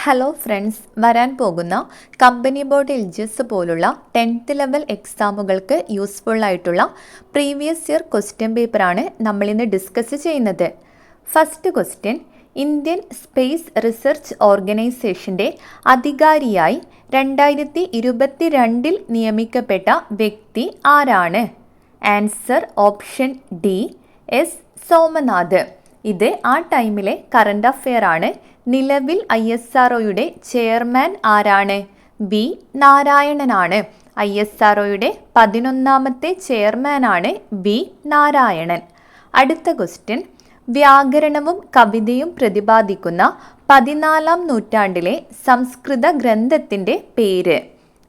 Hello friends, വരാൻ പോകുന്ന company board LGS പോലുള്ള 10th ലെവൽ എക്സാമുകൾക്ക് യൂസ്ഫുൾ ആയിട്ടുള്ള പ്രീവിയസ് ഇയർ ക്വസ്റ്റ്യൻ പേപ്പറാണ് നമ്മളിന്ന് ഡിസ്കസ് ചെയ്യുന്നത്. First question, Indian space research ഓർഗനൈസേഷൻ്റെ അധികാരിയായി 2022 നിയമിക്കപ്പെട്ട വ്യക്തി ആരാണ്? Answer option D, S Somanath. ഇത് ആ ടൈമിലെ കറണ്ട് അഫെയർ ആണ്. നിലവിൽ ISROയുടെ ചെയർമാൻ ആരാണ്? വി നാരായണനാണ്. ISROയുടെ 11ാമത്തെ ചെയർമാനാണ് വി നാരായണൻ. അടുത്ത ക്വസ്റ്റ്യൻ, വ്യാകരണവും കവിതയും പ്രതിപാദിക്കുന്ന 14ാം നൂറ്റാണ്ടിലെ സംസ്കൃത ഗ്രന്ഥത്തിൻ്റെ പേര്?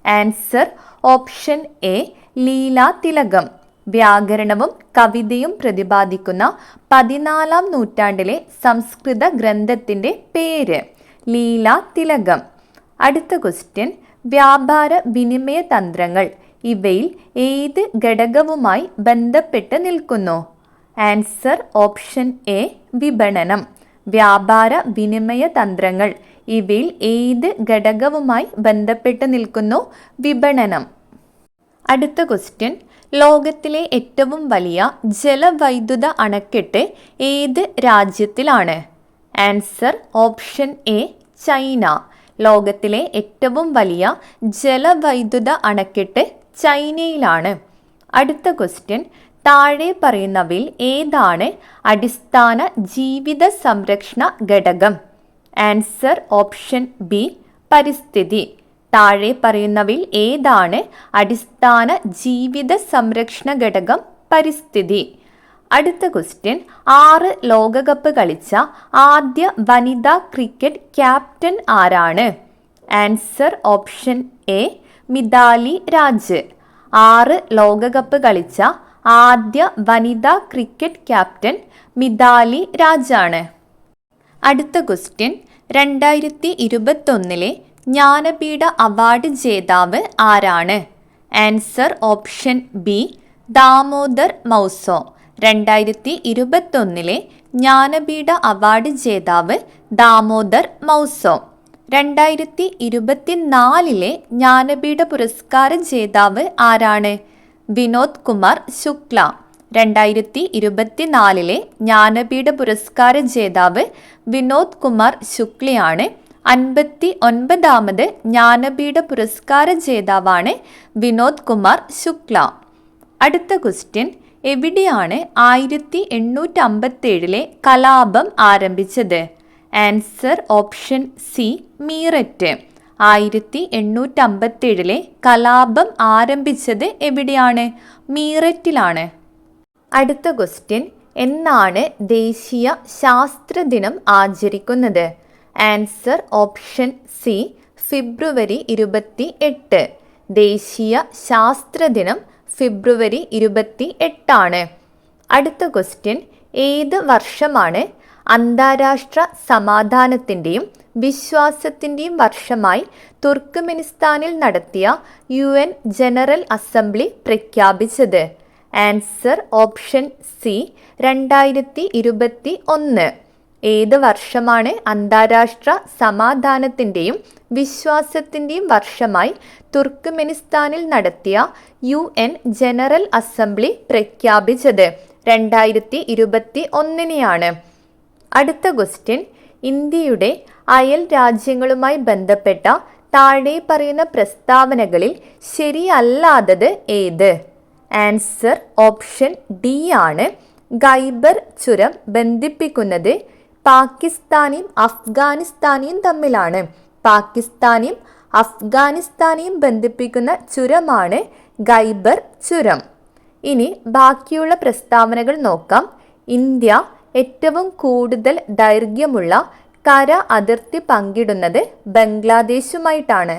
Answer option A, Leelathilakam. വ്യാകരണവും കവിതയും പ്രതിപാദിക്കുന്ന 14ാം നൂറ്റാണ്ടിലെ സംസ്കൃത ഗ്രന്ഥത്തിൻ്റെ പേര് ലീലാതിലകം. അടുത്ത ക്വസ്റ്റ്യൻ, വ്യാപാര വിനിമയ തന്ത്രങ്ങൾ ഇവയിൽ ഏത് ഘടകവുമായി ബന്ധപ്പെട്ട് നിൽക്കുന്നു? ആൻസർ ഓപ്ഷൻ എ, വിപണനം. വ്യാപാര വിനിമയ തന്ത്രങ്ങൾ ഇവയിൽ ഏത് ഘടകവുമായി ബന്ധപ്പെട്ട് നിൽക്കുന്നു? വിപണനം. അടുത്ത ക്വസ്റ്റ്യൻ, ലോകത്തിലെ ഏറ്റവും വലിയ ജലവൈദ്യുത അണക്കെട്ട് ഏത് രാജ്യത്തിലാണ്? Answer option A, China. ലോകത്തിലെ ഏറ്റവും വലിയ ജലവൈദ്യുത അണക്കെട്ട് ചൈനയിലാണ്. അടുത്ത ക്വസ്റ്റ്യൻ, താഴെ പറയുന്നവയിൽ ഏതാണ് അടിസ്ഥാന ജീവിത സംരക്ഷണ ഘടകം? ആൻസർ ഓപ്ഷൻ ബി, പരിസ്ഥിതി. താഴെ പറയുന്നവയിൽ ഏതാണ് അടിസ്ഥാന ജീവിത സംരക്ഷണ ഘടകം? പരിസ്ഥിതി. അടുത്ത ക്വസ്റ്റ്യൻ, 6 ലോകകപ്പ് കളിച്ച ആദ്യ വനിതാ ക്രിക്കറ്റ് ക്യാപ്റ്റൻ ആരാണ്? Answer option A, Mithali Raj. 6 ലോകകപ്പ് കളിച്ച ആദ്യ വനിതാ ക്രിക്കറ്റ് ക്യാപ്റ്റൻ മിതാലി രാജാണ്. അടുത്ത ക്വസ്റ്റ്യൻ, 2021 ജ്ഞാനപീഠ അവാർഡ് ജേതാവ് ആരാണ്? Answer option B, Damodar Mauzo. 2021 Jnanpith award ജേതാവ് ദാമോദർ മൗസോ. 2024 ജ്ഞാനപീഠ പുരസ്കാര ജേതാവ് ആരാണ്? വിനോദ് കുമാർ ശുക്ല. 2024 ജ്ഞാനപീഠ പുരസ്കാര ജേതാവ് വിനോദ് കുമാർ ശുക്ലയാണ്. 59ാമത് ജ്ഞാനപീഠ പുരസ്കാര ജേതാവാണ് വിനോദ് കുമാർ ശുക്ല. അടുത്ത ക്വസ്റ്റ്യൻ, എവിടെയാണ് 1857 കലാപം ആരംഭിച്ചത്? Answer option C, Meerut. 1857 കലാപം ആരംഭിച്ചത് എവിടെയാണ്? മീററ്റിലാണ്. അടുത്ത ക്വസ്റ്റ്യൻ, എന്നാണ് ദേശീയ ശാസ്ത്ര ദിനം ആചരിക്കുന്നത്? ആൻസർ ഓപ്ഷൻ സി, ഫെബ്രുവരി 28. ദേശീയ ശാസ്ത്ര ദിനം ഫെബ്രുവരി 28 ആണ്. അടുത്ത ക്വസ്റ്റ്യൻ, ഏത് വർഷമാണ് അന്താരാഷ്ട്ര സമാധാനത്തിൻ്റെയും വിശ്വാസത്തിൻ്റെയും വർഷമായി തുർക്ക്മെനിസ്ഥാനിൽ നടത്തിയ UN ജനറൽ അസംബ്ലി പ്രഖ്യാപിച്ചത്? Answer option C, 2021. ഏത് വർഷമാണ് അന്താരാഷ്ട്ര സമാധാനത്തിൻ്റെയും വിശ്വാസത്തിൻ്റെയും വർഷമായി തുർക്ക്മെനിസ്ഥാനിൽ നടത്തിയ UN ജനറൽ അസംബ്ലി പ്രഖ്യാപിച്ചത്? 2021 അടുത്ത ക്വസ്റ്റ്യൻ, ഇന്ത്യയുടെ അയൽ രാജ്യങ്ങളുമായി ബന്ധപ്പെട്ട താഴെ പറയുന്ന പ്രസ്താവനകളിൽ ശരിയല്ലാത്തത് ഏത്? ആൻസർ ഓപ്ഷൻ ഡി ആണ്. ഖൈബർ ചുരം ബന്ധിപ്പിക്കുന്നത് പാകിസ്ഥാനെയും അഫ്ഗാനിസ്ഥാനെയും തമ്മിലാണ്. പാകിസ്ഥാനെയും അഫ്ഗാനിസ്ഥാനെയും ബന്ധിപ്പിക്കുന്ന ചുരമാണ് ഖൈബർ ചുരം. ഇനി ബാക്കിയുള്ള പ്രസ്താവനകൾ നോക്കാം. ഇന്ത്യ ഏറ്റവും കൂടുതൽ ദൈർഘ്യമുള്ള കര അതിർത്തി പങ്കിടുന്നത് ബംഗ്ലാദേശുമായിട്ടാണ്.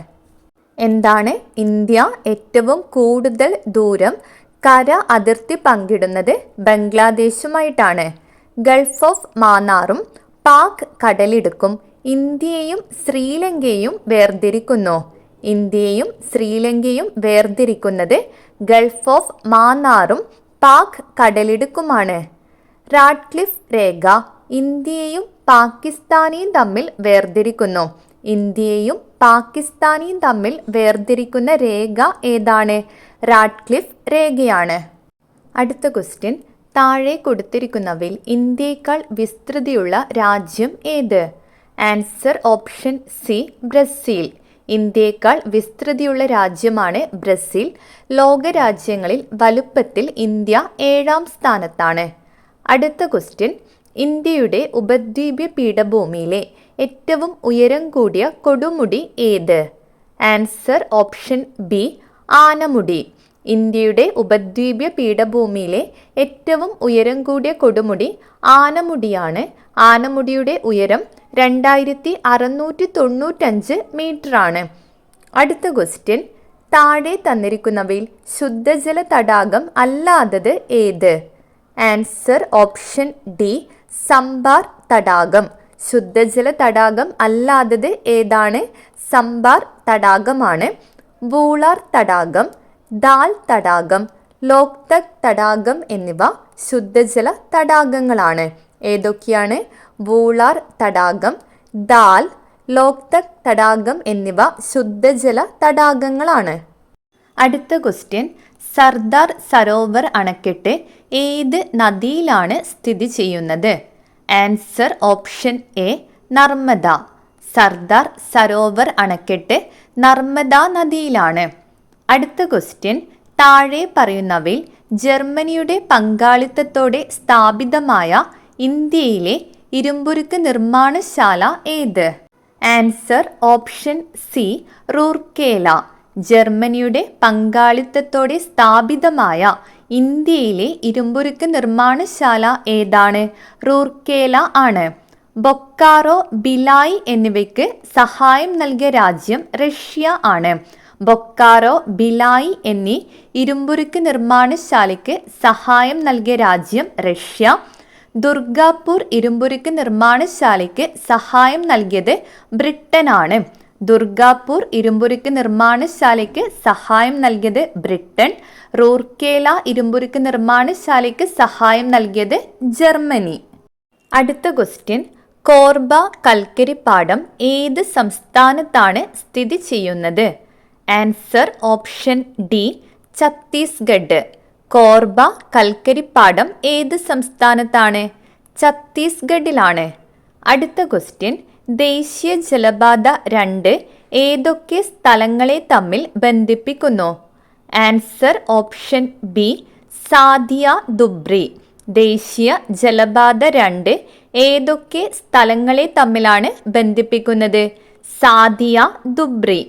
എന്താണ് ഇന്ത്യ ഏറ്റവും കൂടുതൽ ദൂരം കര അതിർത്തി പങ്കിടുന്നത്? ബംഗ്ലാദേശുമായിട്ടാണ്. ഗൾഫ് ഓഫ് മാന്നാറും പാക് കടലിടുക്കും ഇന്ത്യയെയും ശ്രീലങ്കയെയും വേർതിരിക്കുന്നു. ഇന്ത്യയും ശ്രീലങ്കയും വേർതിരിക്കുന്നത് ഗൾഫ് ഓഫ് മാന്നാറും പാക് കടലിടുക്കുമാണ്. റാഡ്ക്ലിഫ് രേഖ ഇന്ത്യയും പാകിസ്ഥാനെയും തമ്മിൽ വേർതിരിക്കുന്നു. ഇന്ത്യയും പാകിസ്ഥാനെയും തമ്മിൽ വേർതിരിക്കുന്ന രേഖ ഏതാണ്? റാഡ്ക്ലിഫ് രേഖയാണ്. അടുത്ത ക്വസ്റ്റ്യൻ, താഴെ കൊടുത്തിരിക്കുന്നവയിൽ ഇന്ത്യയേക്കാൾ വിസ്തൃതിയുള്ള രാജ്യം ഏത്? Answer option C Brazil. ഇന്ത്യയേക്കാൾ വിസ്തൃതിയുള്ള രാജ്യമാണ് ബ്രസീൽ. ലോകരാജ്യങ്ങളിൽ വലുപ്പത്തിൽ ഇന്ത്യ 7ാം സ്ഥാനത്താണ്. അടുത്ത ക്വസ്റ്റ്യൻ, ഇന്ത്യയുടെ ഉപദ്വീപ് പീഠഭൂമിയിലെ ഏറ്റവും ഉയരം കൂടിയ കൊടുമുടി ഏത്? Answer option B Anamudi. ഇന്ത്യയുടെ ഉപദ്വീപ് പീഠഭൂമിയിലെ ഏറ്റവും ഉയരം കൂടിയ കൊടുമുടി ആനമുടിയാണ്. ആനമുടിയുടെ ഉയരം 2695 മീറ്ററാണ്. അടുത്ത ക്വസ്റ്റ്യൻ, താഴെ തന്നിരിക്കുന്നവയിൽ ശുദ്ധജല തടാകം അല്ലാത്തത് ഏത്? ആൻസർ ഓപ്ഷൻ ഡി സംബാർ തടാകം. ശുദ്ധജല തടാകം അല്ലാത്തത് ഏതാണ്? സംബാർ തടാകമാണ്. വൂളാർ തടാകം, ദാൽ തടാകം, ലോക്തക് തടാകം എന്നിവ ശുദ്ധജല തടാകങ്ങളാണ്. ഏതൊക്കെയാണ്? വൂളാർ തടാകം, ദാൽ, ലോക്തക് തടാകം എന്നിവ ശുദ്ധജല തടാകങ്ങളാണ്. അടുത്ത ക്വസ്റ്റ്യൻ, സർദാർ സരോവർ അണക്കെട്ട് ഏത് നദിയിലാണ് സ്ഥിതി ചെയ്യുന്നത്? Answer option A Narmada. Sardar Sarovar അണക്കെട്ട് നർമ്മദ നദിയിലാണ്. അടുത്ത ക്വസ്റ്റ്യൻ, താഴെ പറയുന്നവയിൽ ജർമ്മനിയുടെ പങ്കാളിത്തത്തോടെ സ്ഥാപിതമായ ഇന്ത്യയിലെ ഇരുമ്പുരുക്ക് നിർമ്മാണശാല ഏത്? Answer option C Rourkela. ജർമ്മനിയുടെ പങ്കാളിത്തത്തോടെ സ്ഥാപിതമായ ഇന്ത്യയിലെ ഇരുമ്പുരുക്ക് നിർമ്മാണശാല ഏതാണ്? റൂർക്കേല ആണ്. ബൊക്കാറോ, ഭിലായ് എന്നിവയ്ക്ക് സഹായം നൽകിയ രാജ്യം റഷ്യ ആണ്. ബൊക്കാറോ, ഭിലായ് എന്നീ ഇരുമ്പുരുക്ക് നിർമ്മാണശാലയ്ക്ക് സഹായം നൽകിയ രാജ്യം റഷ്യ. ദുർഗാപൂർ ഇരുമ്പുരുക്ക് നിർമ്മാണശാലയ്ക്ക് സഹായം നൽകിയത് ബ്രിട്ടനാണ്. ദുർഗാപൂർ ഇരുമ്പുരുക്ക് നിർമ്മാണശാലയ്ക്ക് സഹായം നൽകിയത് ബ്രിട്ടൻ. റൂർക്കേല ഇരുമ്പുരുക്ക് നിർമ്മാണശാലയ്ക്ക് സഹായം നൽകിയത് ജർമ്മനി. അടുത്ത ക്വസ്റ്റ്യൻ, കോർബ കൽക്കരിപ്പാടം ഏത് സംസ്ഥാനത്താണ് സ്ഥിതി ചെയ്യുന്നത്? Answer option D Chhattisgarh. Korba കൽക്കരിപ്പാടം ഏത് സംസ്ഥാനത്താണ്? ഛത്തീസ്ഗഡിലാണ്. അടുത്ത ക്വസ്റ്റ്യൻ, ദേശീയ ജലപാത 2 ഏതൊക്കെ സ്ഥലങ്ങളെ തമ്മിൽ ബന്ധിപ്പിക്കുന്നു? Answer option B Sadiya Dhubri. ദേശീയ ജലപാത 2 ഏതൊക്കെ സ്ഥലങ്ങളെ തമ്മിലാണ് ബന്ധിപ്പിക്കുന്നത്? സാദിയ ദുബ്രി.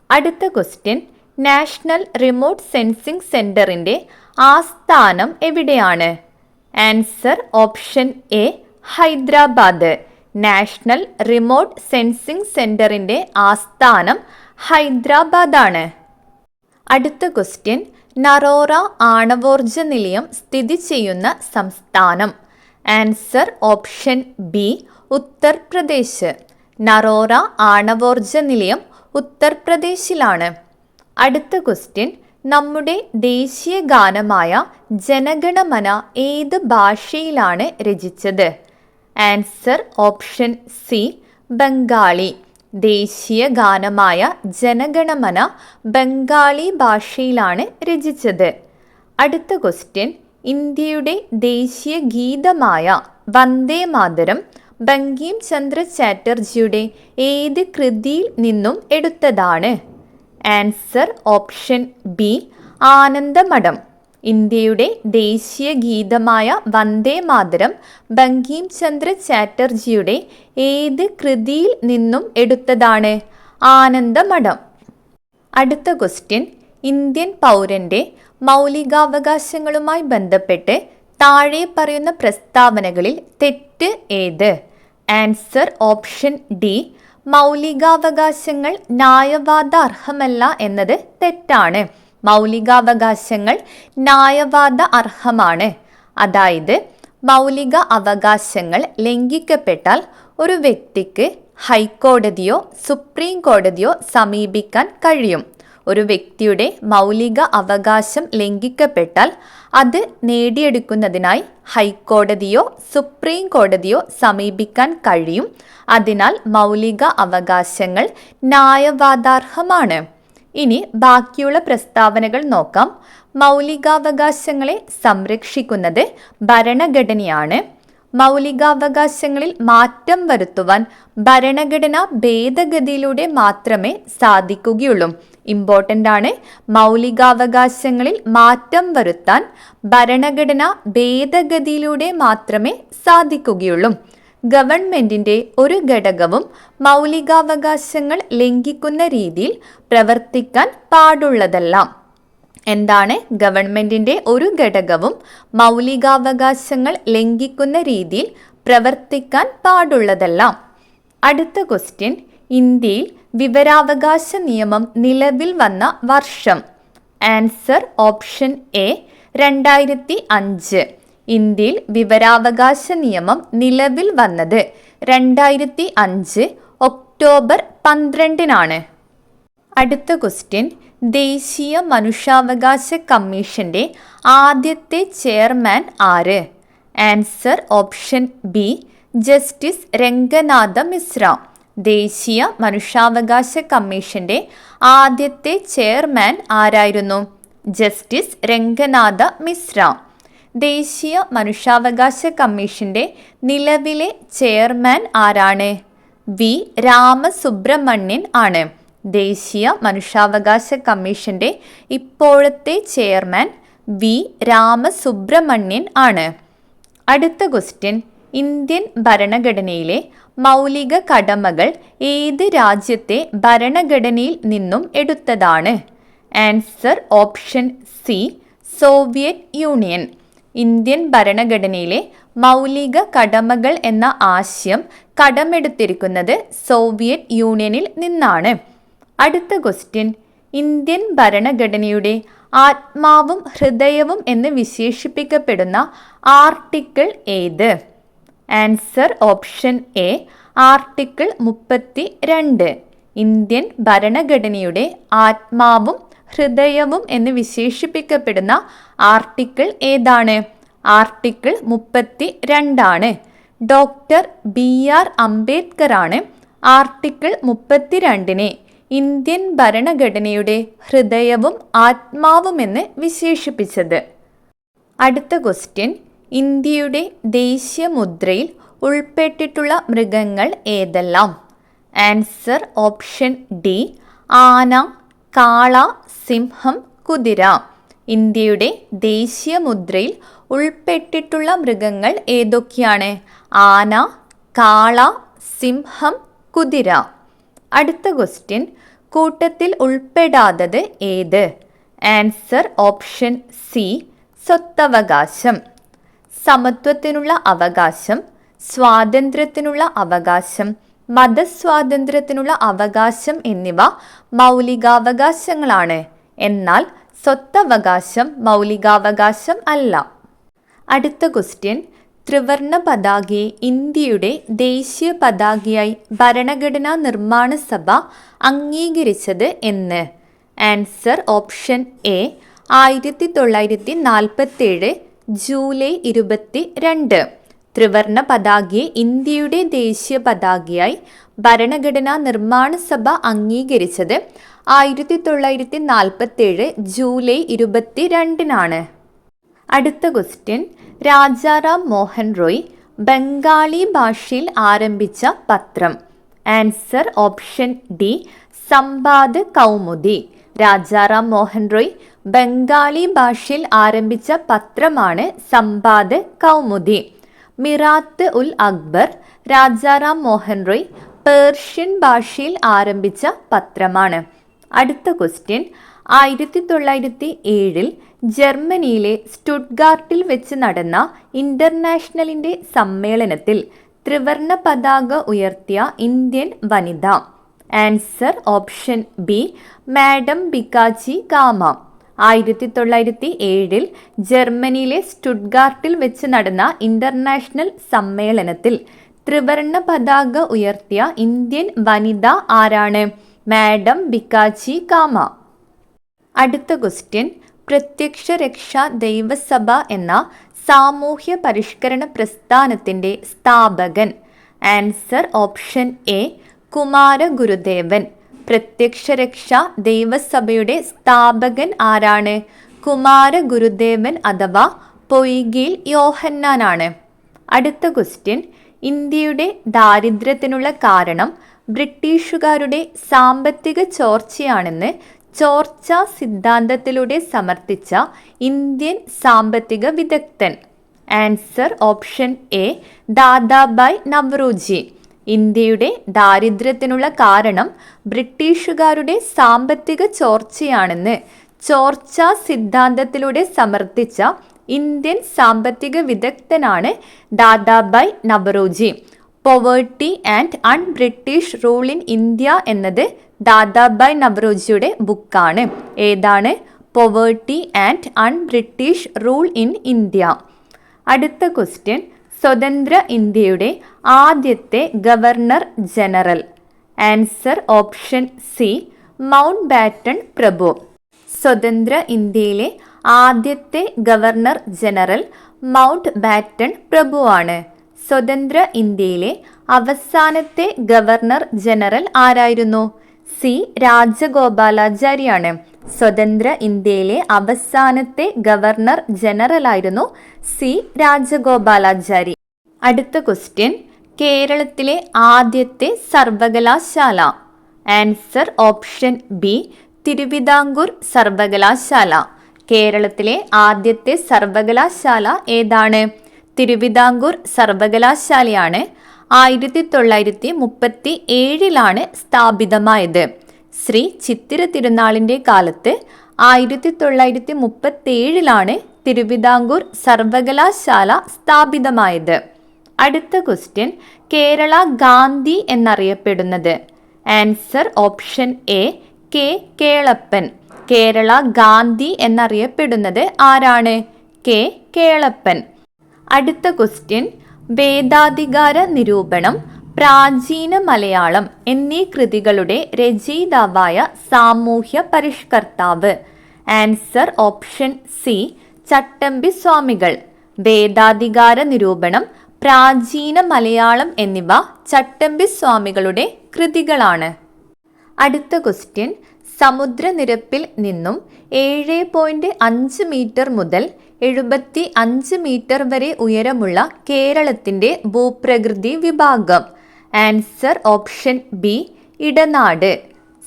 അടുത്ത ക്വസ്റ്റ്യൻ, നാഷണൽ റിമോട്ട് സെൻസിംഗ് സെന്ററിന്റെ ആസ്ഥാനം എവിടെയാണ്? Answer option A Hyderabad. National remote sensing സെന്ററിന്റെ ആസ്ഥാനം ഹൈദരാബാദാണ്. അടുത്ത ക്വസ്റ്റ്യൻ, നറോറ ആണവോർജ നിലയം സ്ഥിതി ചെയ്യുന്ന സംസ്ഥാനം? Answer option B Uttar Pradesh. Narora ആണവോർജ നിലയം ഉത്തർപ്രദേശിലാണ്. അടുത്ത ക്വസ്റ്റ്യൻ, നമ്മുടെ ദേശീയ ഗാനമായ ജനഗണമന ഏത് ഭാഷയിലാണ് രചിച്ചത്? Answer option C Bengali. ദേശീയ ഗാനമായ ജനഗണമന ബംഗാളി ഭാഷയിലാണ് രചിച്ചത്. അടുത്ത ക്വസ്റ്റ്യൻ, ഇന്ത്യയുടെ ദേശീയ ഗീതമായ വന്ദേ മാതരം ബങ്കിം ചന്ദ്ര ചാറ്റർജിയുടെ ഏത് കൃതിയിൽ നിന്നും എടുത്തതാണ്? Answer option B Anandamath. ഇന്ത്യയുടെ ദേശീയ ഗീതമായ വന്ദേ മാതരം ബങ്കിം ചന്ദ്ര ചാറ്റർജിയുടെ ഏത് കൃതിയിൽ നിന്നും എടുത്തതാണ്? ആനന്ദമഠം. അടുത്ത ക്വസ്റ്റ്യൻ, ഇന്ത്യൻ പൗരന്റെ മൗലികാവകാശങ്ങളുമായി ബന്ധപ്പെട്ട് താഴെ പറയുന്ന പ്രസ്താവനകളിൽ തെറ്റ് ഏത്? ആൻസർ ഓപ്ഷൻ ഡി മൗലികാവകാശങ്ങൾ ന്യായവാദാർഹമല്ല എന്നത് തെറ്റാണ്. മൗലികാവകാശങ്ങൾ ന്യായവാദ അർഹമാണ്. അതായത് മൗലിക അവകാശങ്ങൾ ലംഘിക്കപ്പെട്ടാൽ ഒരു വ്യക്തിക്ക് ഹൈക്കോടതിയോ സുപ്രീം കോടതിയോ സമീപിക്കാൻ കഴിയും. ഒരു വ്യക്തിയുടെ മൗലിക അവകാശം ലംഘിക്കപ്പെട്ടാൽ അത് നേടിയെടുക്കുന്നതിനായി ഹൈക്കോടതിയോ സുപ്രീം കോടതിയോ സമീപിക്കാൻ കഴിയും. അതിനാൽ മൗലിക അവകാശങ്ങൾ ന്യായവാദാർഹമാണ്. ഇനി ബാക്കിയുള്ള പ്രസ്താവനകൾ നോക്കാം. മൗലികാവകാശങ്ങളെ സംരക്ഷിക്കുന്നത് ഭരണഘടനയാണ്. മൗലികാവകാശങ്ങളിൽ മാറ്റം വരുത്തുവാൻ ഭരണഘടനാ ഭേദഗതിയിലൂടെ മാത്രമേ സാധിക്കുകയുള്ളൂ. ഇമ്പോർട്ടൻ്റ് ആണ്. മൗലികാവകാശങ്ങളിൽ മാറ്റം വരുത്താൻ ഭരണഘടനാ ഭേദഗതിയിലൂടെ മാത്രമേ സാധിക്കുകയുള്ളൂ. ഗവൺമെന്റിന്റെ ഒരു ഘടകവും മൗലികാവകാശങ്ങൾ ലംഘിക്കുന്ന രീതിയിൽ പ്രവർത്തിക്കാൻ പാടുള്ളതല്ല. എന്താണ്? ഗവൺമെന്റിന്റെ ഒരു ഘടകവും മൗലികാവകാശങ്ങൾ ലംഘിക്കുന്ന രീതിയിൽ പ്രവർത്തിക്കാൻ പാടുള്ളതല്ല. അടുത്ത ക്വസ്റ്റ്യൻ, ഇന്ത്യയിൽ വിവരാവകാശ നിയമം നിലവിൽ വന്ന വർഷം. Answer option A 2005. ഇന്ത്യയിൽ വിവരാവകാശ നിയമം നിലവിൽ വന്നത് 2005 ഒക്ടോബർ 12-നാണ്. അടുത്ത ക്വസ്റ്റ്യൻ, ദേശീയ മനുഷ്യാവകാശ കമ്മീഷന്റെ ആദ്യത്തെ ചെയർമാൻ ആര്? Answer option B justice Ranganatha Mishra. ദേശീയ മനുഷ്യാവകാശ കമ്മീഷന്റെ ആദ്യത്തെ ചെയർമാൻ ആരായിരുന്നു? ജസ്റ്റിസ് രംഗനാഥ മിശ്ര. ദേശീയ മനുഷ്യാവകാശ കമ്മീഷന്റെ നിലവിലെ ചെയർമാൻ ആരാണ്? വി രാമസുബ്രഹ്മണ്യൻ ആണ്. ദേശീയ മനുഷ്യാവകാശ കമ്മീഷന്റെ ഇപ്പോഴത്തെ ചെയർമാൻ വി രാമസുബ്രഹ്മണ്യൻ ആണ്. അടുത്ത ക്വസ്റ്റ്യൻ, ഇന്ത്യൻ ഭരണഘടനയിലെ മൗലിക കടമകൾ ഏത് രാജ്യത്തെ ഭരണഘടനയിൽ നിന്നും എടുത്തതാണ്? Answer option C Soviet Union. Indian ഭരണഘടനയിലെ മൗലിക കടമകൾ എന്ന ആശയം കടമെടുത്തിരിക്കുന്നത് സോവിയറ്റ് യൂണിയനിൽ നിന്നാണ്. അടുത്ത ക്വസ്റ്റ്യൻ, ഇന്ത്യൻ ഭരണഘടനയുടെ ആത്മാവും ഹൃദയവും എന്ന് വിശേഷിപ്പിക്കപ്പെടുന്ന ആർട്ടിക്കിൾ ഏത്? Answer option A article 32. Indian ഭരണഘടനയുടെ ആത്മാവും ഹൃദയവും എന്ന് വിശേഷിപ്പിക്കപ്പെടുന്ന ആർട്ടിക്കിൾ ഏതാണ്? ആർട്ടിക്കിൾ 32 ഡോക്ടർ BR അംബേദ്കർ ആണ് ആർട്ടിക്കിൾ 32 ഇന്ത്യൻ ഭരണഘടനയുടെ ഹൃദയവും ആത്മാവുമെന്ന് വിശേഷിപ്പിച്ചത്. അടുത്ത ക്വസ്റ്റ്യൻ, ഇന്ത്യയുടെ ദേശീയ മുദ്രയിൽ ഉൾപ്പെട്ടിട്ടുള്ള മൃഗങ്ങൾ ഏതെല്ലാം? ആൻസർ ഓപ്ഷൻ ഡി ആന, കാള, സിംഹം, കുതിര. ഇന്ത്യയുടെ ദേശീയ മുദ്രയിൽ ഉൾപ്പെട്ടിട്ടുള്ള മൃഗങ്ങൾ ഏതൊക്കെയാണ്? ആന, കാള, സിംഹം, കുതിര. അടുത്ത ക്വസ്റ്റ്യൻ, കൂട്ടത്തിൽ ഉൾപ്പെടാത്തത് ഏത്? ആൻസർ ഓപ്ഷൻ സി സ്വത്തവകാശം. സമത്വത്തിനുള്ള അവകാശം, സ്വാതന്ത്ര്യത്തിനുള്ള അവകാശം, മതസ്വാതന്ത്ര്യത്തിനുള്ള അവകാശം എന്നിവ മൗലികാവകാശങ്ങളാണ്. എന്നാൽ സ്വത്തവകാശം മൗലികാവകാശം അല്ല. അടുത്ത ക്വസ്റ്റ്യൻ, ത്രിവർണ പതാകയെ ഇന്ത്യയുടെ ദേശീയ പതാകയായി ഭരണഘടനാ നിർമ്മാണ സഭ അംഗീകരിച്ചത് എന്ന്? Answer option A 1947 July 22. ത്രിവർണ പതാകയെ ഇന്ത്യയുടെ ദേശീയ പതാകയായി ഭരണഘടനാ നിർമ്മാണ സഭ അംഗീകരിച്ചത് 1947 ജൂലൈ 22-നാണ്. അടുത്ത ക്വസ്റ്റ്യൻ, രാജാറാം മോഹൻ റോയ് ബംഗാളി ഭാഷയിൽ ആരംഭിച്ച പത്രം? Answer option D Sambad Kaumudi. Rajaram Mohan Roy Bengali ഭാഷയിൽ ആരംഭിച്ച പത്രമാണ് സംബാദ് കൗമുദി. മിറാത്ത് ഉൽ അക്ബർ രാജാറാം മോഹൻ റോയ് പേർഷ്യൻ ഭാഷയിൽ ആരംഭിച്ച പത്രമാണ്. അടുത്ത ക്വസ്റ്റ്യൻ, 1907 ജർമ്മനിയിലെ സ്റ്റുട്ട്ഗാർട്ടിൽ വെച്ച് നടന്ന ഇന്റർനാഷണലിന്റെ സമ്മേളനത്തിൽ ത്രിവർണ പതാക ഉയർത്തിയ ഇന്ത്യൻ വനിത? Answer option B madam Bhikaji കാമ. 1907 ജർമ്മനിയിലെ സ്റ്റുട്ട്ഗാർട്ടിൽ വെച്ച് നടന്ന ഇന്റർനാഷണൽ സമ്മേളനത്തിൽ ത്രിവർണ പതാക ഉയർത്തിയ ഇന്ത്യൻ വനിത ആരാണ്? മാഡം ബിക്കാച്ചി കാമ. അടുത്ത ക്വസ്റ്റ്യൻ, പ്രത്യക്ഷ രക്ഷാ ദൈവസഭ എന്ന സാമൂഹ്യ പരിഷ്കരണ പ്രസ്ഥാനത്തിൻ്റെ സ്ഥാപകൻ. ആൻസർ ഓപ്ഷൻ എ കുമാര ഗുരുദേവൻ. പ്രത്യക്ഷ രക്ഷാ ദൈവസഭയുടെ സ്ഥാപകൻ ആരാണ്? കുമാര ഗുരുദേവൻ അഥവാ പൊയ്കയിൽ യോഹന്നാനാണ്. അടുത്ത ക്വസ്റ്റ്യൻ, ഇന്ത്യയുടെ ദാരിദ്ര്യത്തിനുള്ള കാരണം ബ്രിട്ടീഷുകാരുടെ സാമ്പത്തിക ചോർച്ചയാണെന്ന് ചോർച്ച സിദ്ധാന്തത്തിലൂടെ സമർത്ഥിച്ച ഇന്ത്യൻ സാമ്പത്തിക വിദഗ്ധൻ. Answer option A Dadabhai Naoroji. ഇന്ത്യയുടെ ദാരിദ്ര്യത്തിനുള്ള കാരണം ബ്രിട്ടീഷുകാരുടെ സാമ്പത്തിക ചോർച്ചയാണെന്ന് ചോർച്ച സിദ്ധാന്തത്തിലൂടെ സമർത്ഥിച്ച ഇന്ത്യൻ സാമ്പത്തിക വിദഗ്ധനാണ് Dadabhai Naoroji. Poverty and un British rule in India എന്നത് ദാദാബായ് നവറോജിയുടെ ബുക്കാണ്. ഏതാണ്? Poverty and un British rule in India. അടുത്ത ക്വസ്റ്റ്യൻ, സ്വതന്ത്ര ഇന്ത്യയുടെ ആദ്യത്തെ governor general. Answer option C Mountbatten പ്രഭു. സ്വതന്ത്ര ഇന്ത്യയിലെ ആദ്യത്തെ ഗവർണർ ജനറൽ മൗണ്ട് ബാറ്റൺ പ്രഭുവാണ്. സ്വതന്ത്ര ഇന്ത്യയിലെ അവസാനത്തെ ഗവർണർ ജനറൽ ആരായിരുന്നു? സി രാജഗോപാലാചാരിയാണ്. സ്വതന്ത്ര ഇന്ത്യയിലെ അവസാനത്തെ ഗവർണർ ജനറലായിരുന്നു സി രാജഗോപാലാചാരി. അടുത്ത ക്വസ്റ്റ്യൻ, കേരളത്തിലെ ആദ്യത്തെ സർവകലാശാല. ആൻസർ ഓപ്ഷൻ ബി തിരുവിതാംകൂർ സർവകലാശാല. കേരളത്തിലെ ആദ്യത്തെ സർവകലാശാല ഏതാണ്? തിരുവിതാംകൂർ സർവകലാശാലയാണ്. 1937 സ്ഥാപിതമായത്. ശ്രീ ചിത്തിര തിരുനാളിൻ്റെ കാലത്ത് 1937 തിരുവിതാംകൂർ സർവകലാശാല സ്ഥാപിതമായത്. അടുത്ത ക്വസ്റ്റ്യൻ, കേരള ഗാന്ധി എന്നറിയപ്പെടുന്നത്. Answer option A K Kelappan. Kerala Gandhi എന്നറിയപ്പെടുന്നത് ആരാണ്? കെ കേളപ്പൻ. അടുത്ത ക്വസ്റ്റ്യൻ, വേദാധികാര നിരൂപണം, പ്രാചീന മലയാളം എന്നീ കൃതികളുടെ രചയിതാവായ സാമൂഹ്യ പരിഷ്കർത്താവ്. ആൻസർ ഓപ്ഷൻ സി ചട്ടമ്പി സ്വാമികൾ. വേദാധികാര നിരൂപണം, പ്രാചീന മലയാളം എന്നിവ ചട്ടമ്പി സ്വാമികളുടെ കൃതികളാണ്. അടുത്ത ക്വസ്റ്റ്യൻ, സമുദ്രനിരപ്പിൽ നിന്നും 7.5 മീറ്റർ മുതൽ 75 മീറ്റർ വരെ ഉയരമുള്ള കേരളത്തിൻ്റെ ഭൂപ്രകൃതി വിഭാഗം. ആൻസർ ഓപ്ഷൻ ബി ഇടനാട്.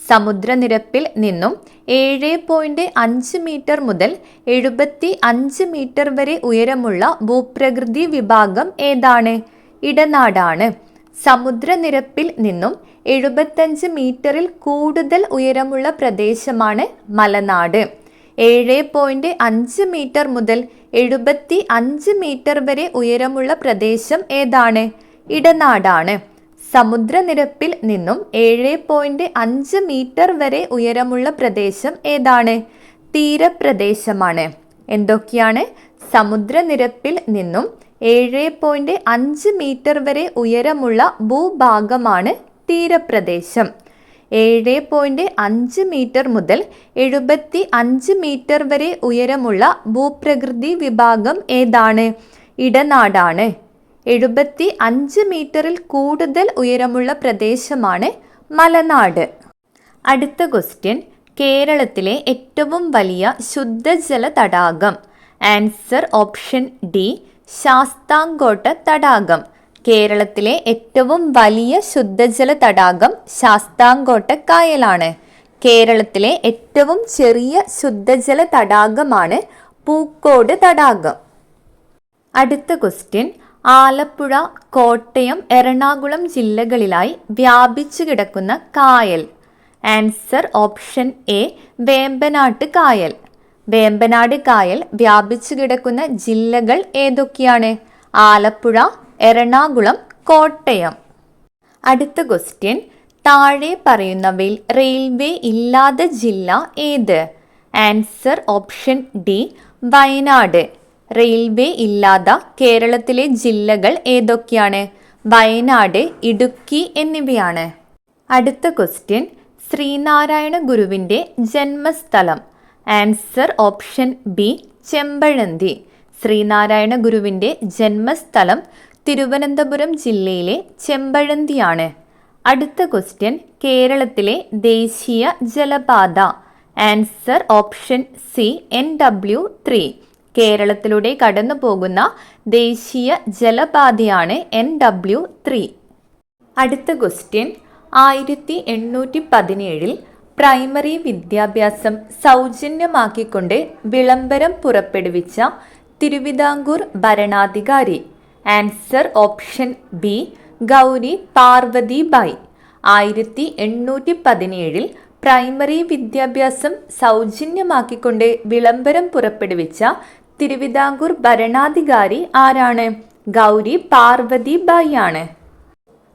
സമുദ്രനിരപ്പിൽ നിന്നും 7.5 മീറ്റർ മുതൽ 75 മീറ്റർ വരെ ഉയരമുള്ള ഭൂപ്രകൃതി വിഭാഗം ഏതാണ്? ഇടനാടാണ്. സമുദ്രനിരപ്പിൽ നിന്നും 75 മീറ്ററിൽ കൂടുതൽ ഉയരമുള്ള പ്രദേശമാണ് മലനാട്. 7.5 മീറ്റർ മുതൽ 75 മീറ്റർ വരെ ഉയരമുള്ള പ്രദേശം ഏതാണ്? ഇടനാടാണ്. സമുദ്രനിരപ്പിൽ നിന്നും 7.5 മീറ്റർ വരെ ഉയരമുള്ള പ്രദേശം ഏതാണ്? തീരപ്രദേശമാണ്. എന്തൊക്കെയാണ്? സമുദ്രനിരപ്പിൽ നിന്നും 7.5 മീറ്റർ വരെ ഉയരമുള്ള ഭൂഭാഗമാണ് തീരപ്രദേശം. 7.5 മീറ്റർ മുതൽ 75 മീറ്റർ വരെ ഉയരമുള്ള ഭൂപ്രകൃതി വിഭാഗം ഏതാണ്? ഇടനാടാണ്. 75 മീറ്ററിൽ കൂടുതൽ ഉയരമുള്ള പ്രദേശമാണ് മലനാട്. അടുത്ത ക്വസ്റ്റ്യൻ, കേരളത്തിലെ ഏറ്റവും വലിയ ശുദ്ധജല തടാകം. ആൻസർ ഓപ്ഷൻ ഡി ശാസ്താംകോട്ട തടാകം. കേരളത്തിലെ ഏറ്റവും വലിയ ശുദ്ധജല തടാകം ശാസ്താംകോട്ട കായലാണ്. കേരളത്തിലെ ഏറ്റവും ചെറിയ ശുദ്ധജല തടാകമാണ് പൂക്കോട് തടാകം. അടുത്ത ക്വസ്റ്റ്യൻ, ആലപ്പുഴ, കോട്ടയം, എറണാകുളം ജില്ലകളിലായി വ്യാപിച്ചു കിടക്കുന്ന കായൽ. ആൻസർ ഓപ്ഷൻ എ വേമ്പനാട്ട് കായൽ. വേമ്പനാട് കായൽ വ്യാപിച്ചു കിടക്കുന്ന ജില്ലകൾ ഏതൊക്കെയാണ്? ആലപ്പുഴ, എറണാകുളം, കോട്ടയം. അടുത്ത ക്വസ്റ്റ്യൻ, താഴെ പറയുന്നവയിൽ റെയിൽവേ ഇല്ലാത്ത ജില്ല ഏത്? Answer option D Wayanad. Railway ഇല്ലാത്ത കേരളത്തിലെ ജില്ലകൾ ഏതൊക്കെയാണ്? വയനാട്, ഇടുക്കി എന്നിവയാണ്. അടുത്ത ക്വസ്റ്റ്യൻ, ശ്രീനാരായണ ഗുരുവിൻ്റെ ജന്മസ്ഥലം. Answer option B Chempazhanthy. Sreenarayana ഗുരുവിൻ്റെ ജന്മസ്ഥലം തിരുവനന്തപുരം ജില്ലയിലെ ചെമ്പഴന്തിയാണ്. അടുത്ത ക്വസ്റ്റ്യൻ, കേരളത്തിലെ ദേശീയ ജലപാത. Answer option C NW3. കേരളത്തിലൂടെ കടന്നു പോകുന്ന ദേശീയ ജലപാതയാണ് NW3. അടുത്ത ക്വസ്റ്റ്യൻ, 1817 പ്രൈമറി വിദ്യാഭ്യാസം സൗജന്യമാക്കിക്കൊണ്ട് വിളംബരം പുറപ്പെടുവിച്ച തിരുവിതാംകൂർ ഭരണാധികാരി. Answer option B Gauri Parvathi Bai. 1817 primary വിദ്യാഭ്യാസം സൗജന്യമാക്കിക്കൊണ്ട് വിളംബരം പുറപ്പെടുവിച്ച തിരുവിതാംകൂർ ഭരണാധികാരി ആരാണ്? ഗൗരി പാർവതി ബായ് ആണ്.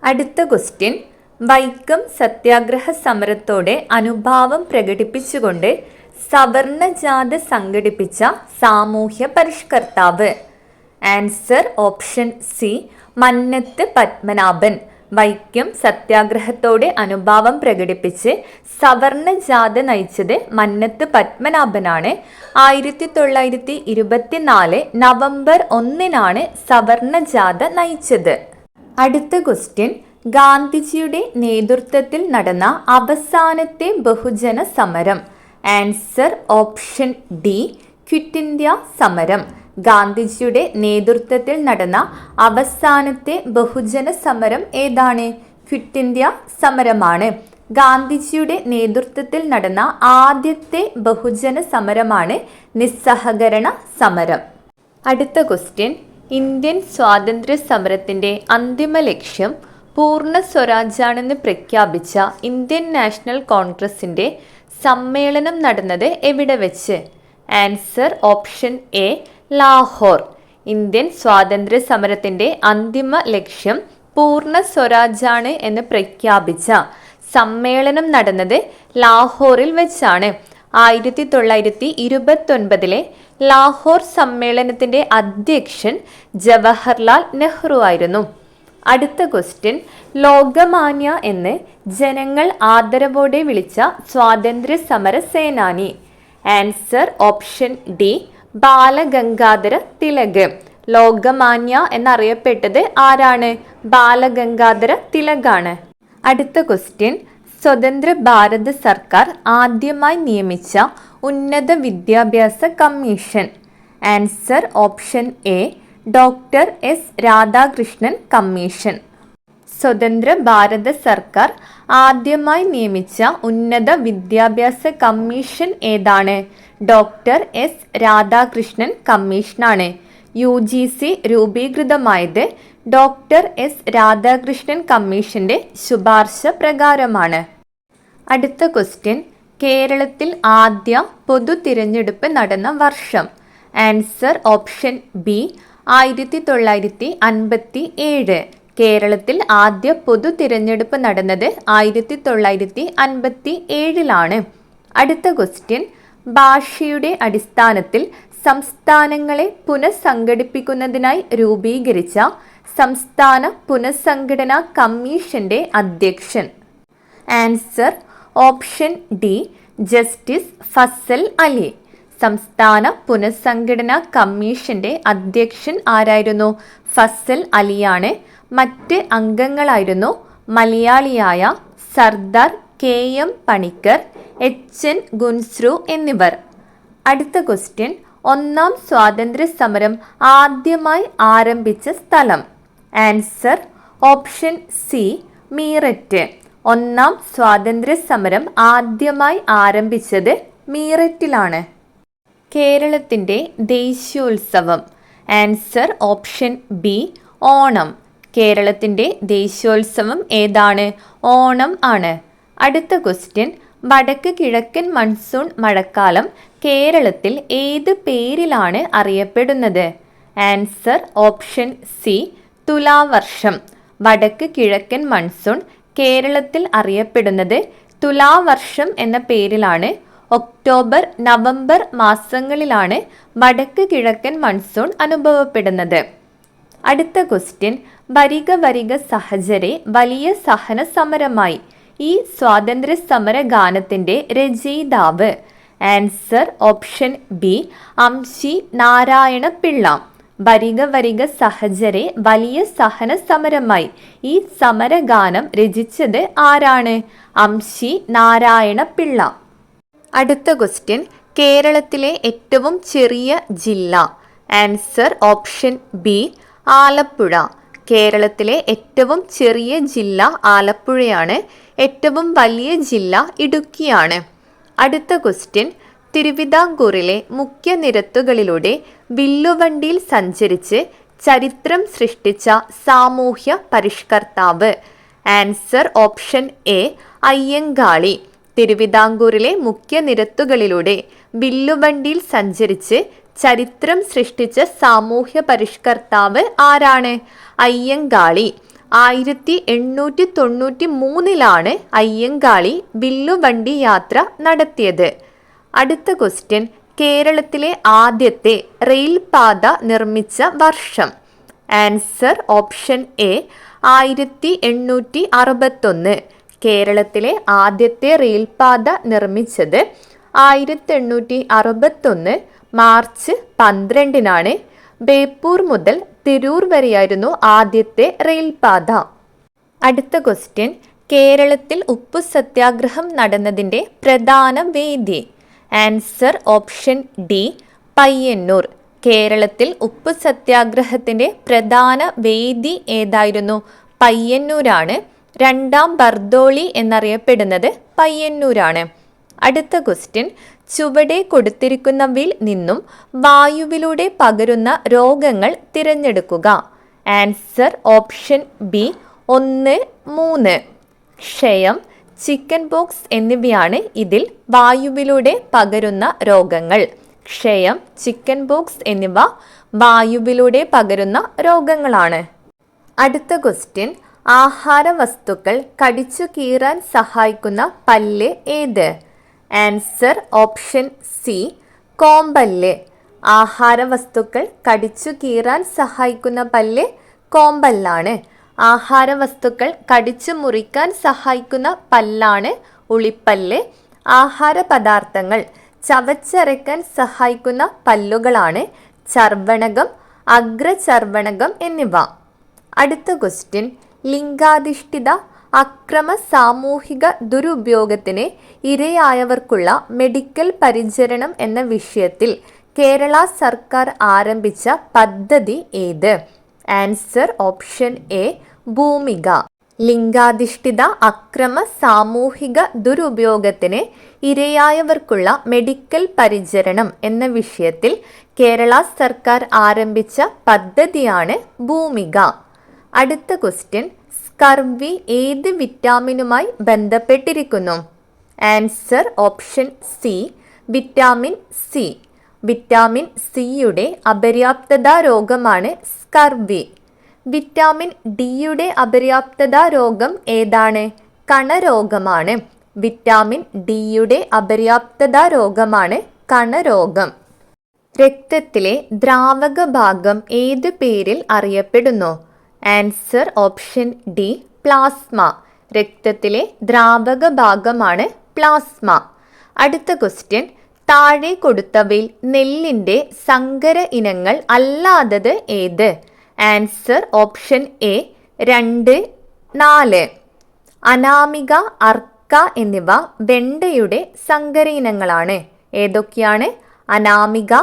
അടുത്ത ക്വസ്റ്റ്യൻ, വൈക്കം സത്യാഗ്രഹ സമരത്തോടെ അനുഭാവം പ്രകടിപ്പിച്ചുകൊണ്ട് സവർണജാഥ സംഘടിപ്പിച്ച സാമൂഹ്യ പരിഷ്കർത്താവ്. Answer option C Mannathu Padmanabhan. Vaikom സത്യാഗ്രഹത്തോടെ അനുഭാവം പ്രകടിപ്പിച്ച് സവർണജാഥ നയിച്ചത് മന്നത്ത് പത്മനാഭനാണ്. 1924 നവംബർ 1 സവർണജാഥ നയിച്ചത്. അടുത്ത ക്വസ്റ്റ്യൻ, ഗാന്ധിജിയുടെ നേതൃത്വത്തിൽ നടന്ന അവസാനത്തെ ബഹുജന സമരം. Answer option D quit India സമരം. ഗാന്ധിജിയുടെ നേതൃത്വത്തിൽ നടന്ന അവസാനത്തെ ബഹുജന സമരം ഏതാണ്? ക്വിറ്റ് ഇന്ത്യ സമരമാണ്. ഗാന്ധിജിയുടെ നേതൃത്വത്തിൽ നടന്ന ആദ്യത്തെ ബഹുജന സമരമാണ് നിസ്സഹകരണ സമരം. അടുത്ത ക്വസ്റ്റ്യൻ, ഇന്ത്യൻ സ്വാതന്ത്ര്യ സമരത്തിൻ്റെ അന്തിമ ലക്ഷ്യം പൂർണ്ണ സ്വരാജാണെന്ന് പ്രഖ്യാപിച്ച ഇന്ത്യൻ നാഷണൽ കോൺഗ്രസിൻ്റെ സമ്മേളനം നടന്നത് എവിടെ വെച്ച്? Answer option A Lahore. Indian സ്വാതന്ത്ര്യ സമരത്തിൻ്റെ അന്തിമ ലക്ഷ്യം പൂർണ്ണ സ്വരാജാണ് എന്ന് പ്രഖ്യാപിച്ച സമ്മേളനം നടന്നത് ലാഹോറിൽ വെച്ചാണ്. 1929 ലാഹോർ സമ്മേളനത്തിൻ്റെ അധ്യക്ഷൻ ജവഹർലാൽ നെഹ്റു ആയിരുന്നു. അടുത്ത ക്വസ്റ്റ്യൻ, ലോകമാന്യ എന്ന് ജനങ്ങൾ ആദരവോടെ വിളിച്ച സ്വാതന്ത്ര്യ സമര സേനാനി. Answer option D Balagangadhara Tilak. Lokmanya എന്നറിയപ്പെട്ടത് ആരാണ്? ബാലഗംഗാധര തിലകാണ്. അടുത്ത ക്വസ്റ്റ്യൻ, സ്വതന്ത്ര ഭാരത സർക്കാർ ആദ്യമായി നിയമിച്ച ഉന്നത വിദ്യാഭ്യാസ commission. Answer option A doctor S Radhakrishnan commission. സ്വതന്ത്ര ഭാരത സർക്കാർ ആദ്യമായി നിയമിച്ച ഉന്നത വിദ്യാഭ്യാസ കമ്മീഷൻ ഏതാണ്? ഡോക്ടർ എസ് രാധാകൃഷ്ണൻ കമ്മീഷനാണ്. UGC രൂപീകൃതമായത് ഡോക്ടർ എസ് രാധാകൃഷ്ണൻ കമ്മീഷന്റെ ശുപാർശ പ്രകാരമാണ്. അടുത്ത ക്വസ്റ്റ്യൻ, കേരളത്തിൽ ആദ്യ പൊതു തിരഞ്ഞെടുപ്പ് നടന്ന വർഷം. Answer option B 1957. കേരളത്തിൽ ആദ്യ പൊതു തിരഞ്ഞെടുപ്പ് നടന്നത് 1957. അടുത്ത ക്വസ്റ്റ്യൻ, ഭാഷയുടെ അടിസ്ഥാനത്തിൽ സംസ്ഥാനങ്ങളെ പുനഃസംഘടിപ്പിക്കുന്നതിനായി രൂപീകരിച്ച സംസ്ഥാന പുനഃസംഘടനാ കമ്മീഷന്റെ അധ്യക്ഷൻ. Answer option D justice Fazal Ali. സംസ്ഥാന പുനഃസംഘടനാ കമ്മീഷന്റെ അധ്യക്ഷൻ ആരായിരുന്നു? ഫസൽ അലിയാണ്. മറ്റ് അംഗങ്ങളായിരുന്നു മലയാളിയായ സർദാർ KM പണിക്കർ, HN ഗുൻസ്രു എന്നിവർ. അടുത്ത ക്വസ്റ്റ്യൻ, ഒന്നാം സ്വാതന്ത്ര്യ സമരം ആദ്യമായി ആരംഭിച്ച സ്ഥലം. Answer option C Meerut. ഒന്നാം സ്വാതന്ത്ര്യ സമരം ആദ്യമായി ആരംഭിച്ചത് മീററ്റിലാണ്. കേരളത്തിൻ്റെ ദേശീയോത്സവം. Answer option B Onam. കേരളത്തിൻ്റെ ദേശീയോത്സവം ഏതാണ്? ഓണം ആണ്. അടുത്ത ക്വസ്റ്റ്യൻ, വടക്ക് കിഴക്കൻ മൺസൂൺ മഴക്കാലം കേരളത്തിൽ ഏത് പേരിലാണ് അറിയപ്പെടുന്നത്? ആൻസർ ഓപ്ഷൻ സി തുലാവർഷം. വടക്ക് കിഴക്കൻ മൺസൂൺ കേരളത്തിൽ അറിയപ്പെടുന്നത് തുലാവർഷം എന്ന പേരിലാണ്. ഒക്ടോബർ നവംബർ മാസങ്ങളിലാണ് വടക്ക് കിഴക്കൻ മൺസൂൺ അനുഭവപ്പെടുന്നത്. അടുത്ത ക്വസ്റ്റ്യൻ, വരിക വരിക സഹചരെ വലിയ സഹന സമരമായി. ഈ സ്വാതന്ത്ര്യ സമര ഗാനത്തിൻ്റെ രചയിതാവ്. Answer option B Amshi Narayana Pillai. വരിക വരിക സഹചരെ വലിയ സഹന സമരമായി. ഈ സമരഗാനം രചിച്ചത് ആരാണ്? അംശി നാരായണപിള്ള. അടുത്ത ക്വസ്റ്റ്യൻ, കേരളത്തിലെ ഏറ്റവും ചെറിയ ജില്ല. Answer option B Alappuzha. കേരളത്തിലെ ഏറ്റവും ചെറിയ ജില്ല ആലപ്പുഴയാണ്. ഏറ്റവും വലിയ ജില്ല ഇടുക്കിയാണ്. അടുത്ത ക്വസ്റ്റ്യൻ, തിരുവിതാംകൂറിലെ മുഖ്യ നിരത്തുകളിലൂടെ വില്ലുവണ്ടിയിൽ സഞ്ചരിച്ച് ചരിത്രം സൃഷ്ടിച്ച സാമൂഹ്യ പരിഷ്കർത്താവ്. Answer option A Ayyankali. തിരുവിതാംകൂറിലെ മുഖ്യ നിരത്തുകളിലൂടെ വില്ലുവണ്ടിയിൽ സഞ്ചരിച്ച് ചരിത്രം സൃഷ്ടിച്ച സാമൂഹ്യ പരിഷ്കർത്താവ് ആരാണ്? അയ്യങ്കാളി. 1893 അയ്യങ്കാളി വില്ലുവണ്ടി യാത്ര നടത്തിയത്. അടുത്ത ക്വസ്റ്റ്യൻ, കേരളത്തിലെ ആദ്യത്തെ റെയിൽപാത നിർമ്മിച്ച വർഷം. Answer option A 1861. കേരളത്തിലെ ആദ്യത്തെ റെയിൽപാത നിർമ്മിച്ചത് 1861 മാർച്ച് 12 ബേപ്പൂർ മുതൽ തിരൂർ വരെയായിരുന്നു ആദ്യത്തെ റെയിൽപാത. അടുത്ത ക്വസ്റ്റ്യൻ, കേരളത്തിൽ ഉപ്പു സത്യാഗ്രഹം നടന്നതിൻ്റെ പ്രധാന വേദി. Answer option D Payyanur. കേരളത്തിൽ ഉപ്പു സത്യാഗ്രഹത്തിൻ്റെ പ്രധാന വേദി ഏതായിരുന്നു? പയ്യന്നൂരാണ്. രണ്ടാം ബർദോളി എന്നറിയപ്പെടുന്നത് പയ്യന്നൂരാണ്. അടുത്ത ക്വസ്റ്റ്യൻ, ചുവടെ കൊടുത്തിരിക്കുന്നവയിൽ നിന്നും വായുവിലൂടെ പകരുന്ന രോഗങ്ങൾ തിരഞ്ഞെടുക്കുക. Answer option B 1, 3. ക്ഷയം, ചിക്കൻ പോക്സ് എന്നിവയാണ് ഇതിൽ വായുവിലൂടെ പകരുന്ന രോഗങ്ങൾ. ക്ഷയം, ചിക്കൻ പോക്സ് എന്നിവ വായുവിലൂടെ പകരുന്ന രോഗങ്ങളാണ്. അടുത്ത ക്വസ്റ്റ്യൻ, ആഹാര വസ്തുക്കൾ കടിച്ചു കീറാൻ സഹായിക്കുന്ന പല്ല് ഏത്? ആൻസർ ഓപ്ഷൻ സി കോമ്പല്ല്. ആഹാര വസ്തുക്കൾ കടിച്ചു കീറാൻ സഹായിക്കുന്ന പല്ല് കോമ്പല്ലാണ്. ആഹാര വസ്തുക്കൾ കടിച്ചു മുറിക്കാൻ സഹായിക്കുന്ന പല്ലാണ് ഉളിപ്പല്ല്. ആഹാര പദാർത്ഥങ്ങൾ ചവച്ചരയ്ക്കാൻ സഹായിക്കുന്ന പല്ലുകളാണ് ചർവണകം, അഗ്രചർവണകം എന്നിവ. അടുത്ത ക്വസ്റ്റ്യൻ, ലിംഗാധിഷ്ഠിത അക്രമ സാമൂഹിക ദുരുപയോഗത്തിന് ഇരയായവർക്കുള്ള മെഡിക്കൽ പരിചരണം എന്ന വിഷയത്തിൽ കേരള സർക്കാർ ആരംഭിച്ച പദ്ധതി ഏത്? ആൻസർ ഓപ്ഷൻ എ ഭൂമിക. ലിംഗാധിഷ്ഠിത അക്രമ സാമൂഹിക ദുരുപയോഗത്തിന് ഇരയായവർക്കുള്ള മെഡിക്കൽ പരിചരണം എന്ന വിഷയത്തിൽ കേരള സർക്കാർ ആരംഭിച്ച പദ്ധതിയാണ് ഭൂമിക. അടുത്ത ക്വസ്റ്റ്യൻ, സ്കർവി ഏത് വിറ്റാമിനുമായി ബന്ധപ്പെട്ടിരിക്കുന്നു? Answer option C vitamin C. Vitamin സിയുടെ അപര്യാപ്തത രോഗമാണ് സ്കർവി. വിറ്റാമിൻ ഡിയുടെ അപര്യാപ്തത രോഗം ഏതാണ്? കണരോഗമാണ്. വിറ്റാമിൻ ഡിയുടെ അപര്യാപ്തത രോഗമാണ് കണരോഗം. രക്തത്തിലെ ദ്രാവക ഭാഗം ഏത് പേരിൽ അറിയപ്പെടുന്നു? Answer option D plasma. രക്തത്തിലെ ദ്രാവക ഭാഗമാണ് പ്ലാസ്മ. അടുത്ത ക്വസ്റ്റ്യൻ, താഴെ കൊടുത്തവയിൽ നെല്ലിൻ്റെ സങ്കര ഇനങ്ങൾ അല്ലാത്തത് ഏത്? Answer option A 2, 4. Anamika, Arka എന്നിവ വെണ്ടയുടെ സങ്കര ഇനങ്ങളാണ്. ഏതൊക്കെയാണ്? അനാമിക,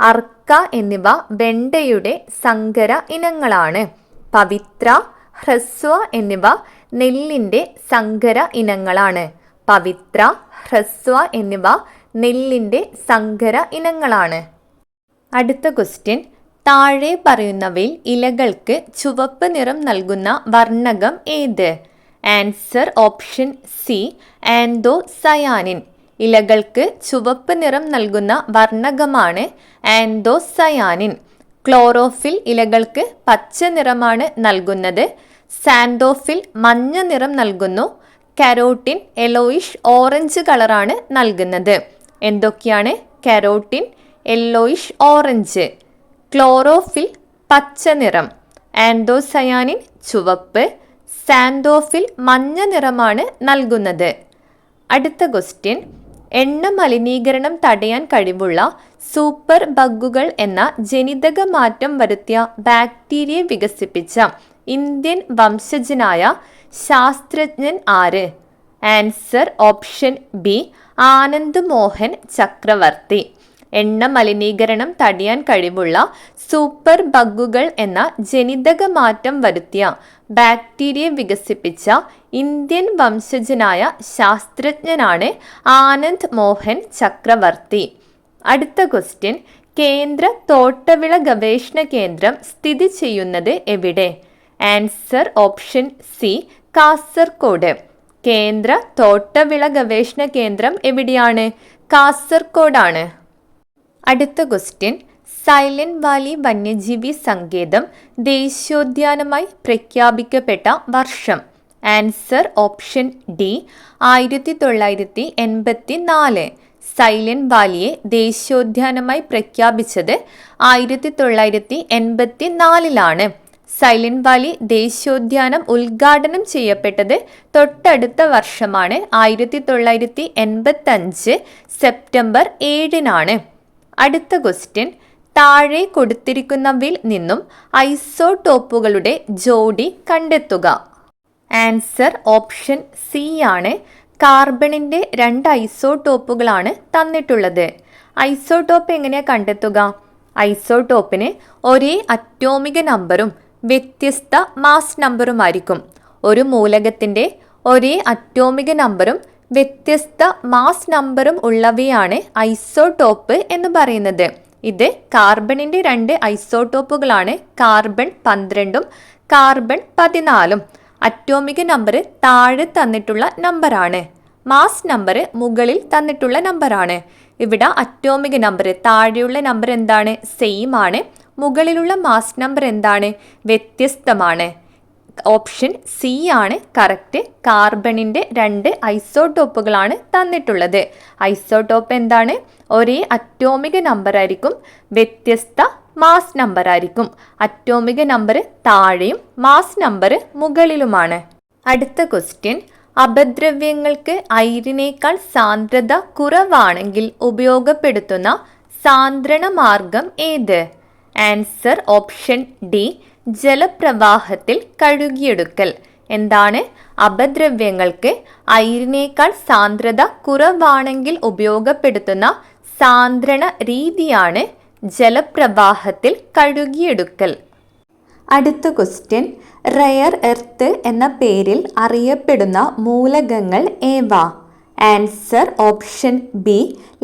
അർക്ക എന്നിവ വെണ്ടയുടെ സങ്കര ഇനങ്ങളാണ്. പവിത്ര, ഹ്രസ്വ എന്നിവ നെല്ലിൻ്റെ സങ്കര ഇനങ്ങളാണ്. പവിത്ര, ഹ്രസ്വ എന്നിവ നെല്ലിൻ്റെ സങ്കര ഇനങ്ങളാണ്. അടുത്ത ക്വസ്റ്റ്യൻ, താഴെ പറയുന്നവയിൽ ഇലകൾക്ക് ചുവപ്പ് നിറം നൽകുന്ന വർണ്ണകം ഏത്? Answer option C anthocyanin. ഇലകൾക്ക് ചുവപ്പ് നിറം നൽകുന്ന വർണ്ണകമാണ് ആന്തോസയാനിൻ. ക്ലോറോഫിൽ ഇലകൾക്ക് പച്ച നിറമാണ് നൽകുന്നത്. സാന്തോഫിൽ മഞ്ഞ നിറം നൽകുന്നു. കരോട്ടിൻ യെല്ലോയിഷ് ഓറഞ്ച് കളറാണ് നൽകുന്നത്. എന്തൊക്കെയാണ്? Carotene yellowish orange. ക്ലോറോഫിൽ പച്ച നിറം. ആന്തോസയാനിൻ ചുവപ്പ്. സാന്തോഫിൽ മഞ്ഞ നിറമാണ് നൽകുന്നത്. അടുത്ത ക്വസ്റ്റ്യൻ, എണ്ണ മലിനീകരണം തടയാൻ കഴിവുള്ള സൂപ്പർ ബഗുകൾ എന്ന ജനിതക മാറ്റം വരുത്തിയ ബാക്ടീരിയ വികസിപ്പിച്ച ഇന്ത്യൻ വംശജനായ ശാസ്ത്രജ്ഞൻ ആര്? Answer option B Anand Mohan Chakravarthy. എണ്ണ മലിനീകരണം തടയാൻ കഴിവുള്ള സൂപ്പർ ബഗുകൾ എന്ന ജനിതക മാറ്റം വരുത്തിയ ബാക്ടീരിയ വികസിപ്പിച്ച ഇന്ത്യൻ വംശജനായ ശാസ്ത്രജ്ഞനാണ് ആനന്ദ് മോഹൻ ചക്രവർത്തി. അടുത്ത ക്വസ്റ്റ്യൻ, കേന്ദ്ര തോട്ടവിള ഗവേഷണ കേന്ദ്രം സ്ഥിതി ചെയ്യുന്നത് എവിടെ? Answer option C Kasaragod. കേന്ദ്ര തോട്ടവിള ഗവേഷണ കേന്ദ്രം എവിടെയാണ്? കാസർഗോഡാണ്. അടുത്ത ക്വസ്റ്റ്യൻ, സൈലന്റ് വാലി വന്യജീവി സങ്കേതം ദേശീയോദ്യാനമായി പ്രഖ്യാപിക്കപ്പെട്ട വർഷം? Answer option D 1984. സൈലന്റ് വാലിയെ ദേശീയോദ്യാനമായി പ്രഖ്യാപിച്ചത് 1984. സൈലന്റ് വാലി ദേശീയോദ്യാനം ഉദ്ഘാടനം ചെയ്യപ്പെട്ടത് തൊട്ടടുത്ത വർഷമാണ് 1985 സെപ്റ്റംബർ 7. അടുത്ത ക്വസ്റ്റ്യൻ, താഴെ കൊടുത്തിരിക്കുന്നവയിൽ നിന്നും ഐസോടോപ്പുകളുടെ ജോഡി കണ്ടെത്തുക. ആൻസർ ഓപ്ഷൻ സി ആണ്. കാർബണിൻ്റെ 2 ഐസോടോപ്പുകളാണ് തന്നിട്ടുള്ളത്. ഐസോടോപ്പ് എങ്ങനെയാണ് കണ്ടെത്തുക? ഐസോടോപ്പിന് ഒരേ അറ്റോമിക നമ്പറും വ്യത്യസ്ത മാസ് നമ്പറുമായിരിക്കും. ഒരു മൂലകത്തിൻ്റെ ഒരേ അറ്റോമിക നമ്പറും വ്യത്യസ്ത മാസ് നമ്പറും ഉള്ളവയാണ് ഐസോടോപ്പ് എന്ന് പറയുന്നത്. ഇത് കാർബണിൻ്റെ 2 ഐസോടോപ്പുകളാണ്. കാർബൺ 12ഉം കാർബൺ 14ഉം. അറ്റോമിക നമ്പർ താഴെ തന്നിട്ടുള്ള നമ്പറാണ്. മാസ് നമ്പർ മുകളിൽ തന്നിട്ടുള്ള നമ്പറാണ്. ഇവിടെ അറ്റോമിക നമ്പർ താഴെയുള്ള നമ്പർ എന്താണ്? സെയിം ആണ്. മുകളിലുള്ള മാസ് നമ്പർ എന്താണ്? വ്യത്യസ്തമാണ്. ഓപ്ഷൻ സി ആണ് കറക്റ്റ്. കാർബണിൻ്റെ 2 ഐസോടോപ്പുകളാണ് തന്നിട്ടുള്ളത്. ഐസോടോപ്പ് എന്താണ്? ഒരേ അറ്റോമിക നമ്പർ ആയിരിക്കും, വ്യത്യസ്ത മാസ് നമ്പർ ആയിരിക്കും. അറ്റോമിക നമ്പർ താഴെയും മാസ് നമ്പർ മുകളിലുമാണ്. അടുത്ത ക്വസ്റ്റ്യൻ, അപദ്രവ്യങ്ങൾക്ക് അയിരിനേക്കാൾ സാന്ദ്രത കുറവാണെങ്കിൽ ഉപയോഗപ്പെടുത്തുന്ന സാന്ദ്രണ മാർഗം ഏത്? ആൻസർ ഓപ്ഷൻ ഡി ജലപ്രവാഹത്തിൽ കഴുകിയെടുക്കൽ. എന്താണ്? അപദ്രവ്യങ്ങൾക്ക് അയിരിനേക്കാൾ സാന്ദ്രത കുറവാണെങ്കിൽ ഉപയോഗപ്പെടുത്തുന്ന സാന്ദ്രണ രീതിയാണ് ജലപ്രവാഹത്തിൽ കഴുകിയെടുക്കൽ. അടുത്ത ക്വസ്റ്റ്യൻ, റെയർ എർത്ത് എന്ന പേരിൽ അറിയപ്പെടുന്ന മൂലകങ്ങൾ ഏവ? ആൻസർ ഓപ്ഷൻ ബി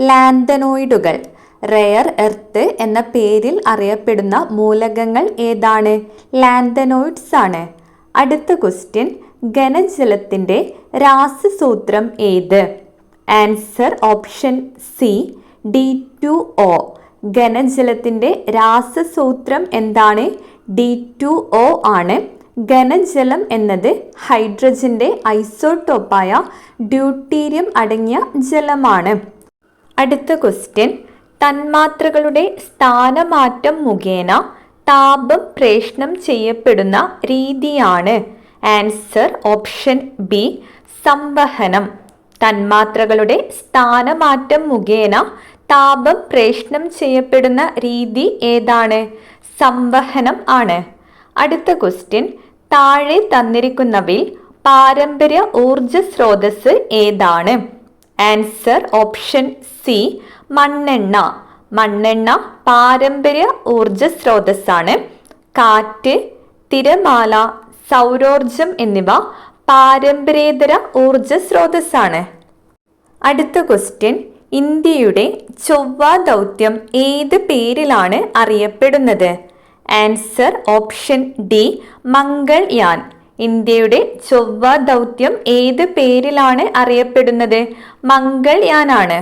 ലാന്തനോയിഡുകൾ. റെയർ എർത്ത് എന്ന പേരിൽ അറിയപ്പെടുന്ന മൂലകങ്ങൾ ഏതാണ്? ലാന്തനോയിഡ്സ് ആണ്. അടുത്ത ക്വസ്റ്റ്യൻ, ഘനജലത്തിൻ്റെ രാസസൂത്രം ഏത്? Answer option C D2O. ഘനജലത്തിൻ്റെ രാസസൂത്രം എന്താണ്? D2O ആണ്. ഘനജലം എന്നത് ഹൈഡ്രജൻ്റെ ഐസോടോപ്പായ ഡ്യൂട്ടീരിയം അടങ്ങിയ ജലമാണ്. അടുത്ത ക്വസ്റ്റ്യൻ, തന്മാത്രകളുടെ സ്ഥാനമാറ്റം മുഖേന താപം പ്രേഷണം ചെയ്യപ്പെടുന്ന രീതിയാണ്? ആൻസർ ഓപ്ഷൻ ബി സംവഹനം. തന്മാത്രകളുടെ സ്ഥാനമാറ്റം മുഖേന താപം പ്രേഷണം ചെയ്യപ്പെടുന്ന രീതി ഏതാണ്? സംവഹനം ആണ്. അടുത്ത ക്വസ്റ്റ്യൻ, താഴെ തന്നിരിക്കുന്നവയിൽ പാരമ്പര്യ ഊർജ സ്രോതസ് ഏതാണ്? ആൻസർ ഓപ്ഷൻ സി മണ്ണെണ്ണ. മണ്ണെണ്ണ പാരമ്പര്യ ഊർജ സ്രോതസ്സാണ്. കാറ്റ്, തിരമാല, സൗരോർജം എന്നിവ പാരമ്പര്യേതര ഊർജ സ്രോതസ്സാണ്. അടുത്ത ക്വസ്റ്റ്യൻ, ഇന്ത്യയുടെ ചൊവ്വ ദൗത്യം ഏത് പേരിലാണ് അറിയപ്പെടുന്നത്? Answer option D Mangalyaan. ഇന്ത്യയുടെ ചൊവ്വ ദൗത്യം ഏത് പേരിലാണ് അറിയപ്പെടുന്നത്? മംഗൾയാൻ ആണ്.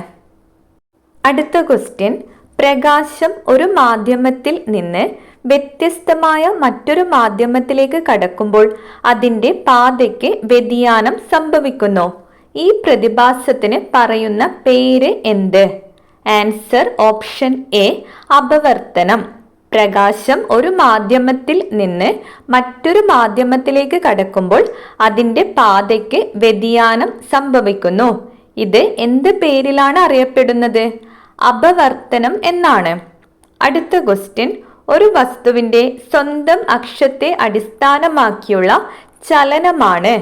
അടുത്ത ക്വസ്റ്റ്യൻ, പ്രകാശം ഒരു മാധ്യമത്തിൽ നിന്ന് വ്യത്യസ്തമായ മറ്റൊരു മാധ്യമത്തിലേക്ക് കടക്കുമ്പോൾ അതിൻ്റെ പാതയ്ക്ക് വ്യതിയാനം സംഭവിക്കുന്നു. ഈ പ്രതിഭാസത്തിന് പറയുന്ന പേര് എന്ത്? ആൻസർ ഓപ്ഷൻ എ അപവർത്തനം. പ്രകാശം ഒരു മാധ്യമത്തിൽ നിന്ന് മറ്റൊരു മാധ്യമത്തിലേക്ക് കടക്കുമ്പോൾ അതിൻ്റെ പാതയ്ക്ക് വ്യതിയാനം സംഭവിക്കുന്നു. ഇത് എന്ത് പേരിലാണ് അറിയപ്പെടുന്നത്? അപവർത്തനം എന്നാണ്. അടുത്ത ക്വസ്റ്റ്യൻ, ഒരു വസ്തുവിന്റെ സ്വന്തം അക്ഷത്തെ അടിസ്ഥാനമാക്കിയുള്ള ചലനമാണ്.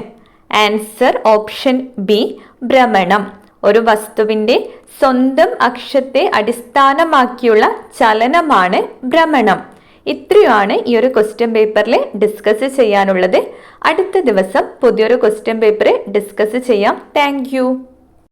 ആൻസർ ഓപ്ഷൻ ബി, ഭ്രമണം. ഒരു വസ്തുവിന്റെ സ്വന്തം അക്ഷത്തെ അടിസ്ഥാനമാക്കിയുള്ള ചലനമാണ് ഭ്രമണം. ഇത്രയുമാണ് ഈ ഒരു ക്വസ്റ്റ്യൻ പേപ്പറിൽ ഡിസ്കസ് ചെയ്യാനുള്ളത്. അടുത്ത ദിവസം പുതിയൊരു ക്വസ്റ്റ്യൻ പേപ്പർ ഡിസ്കസ് ചെയ്യാം. താങ്ക്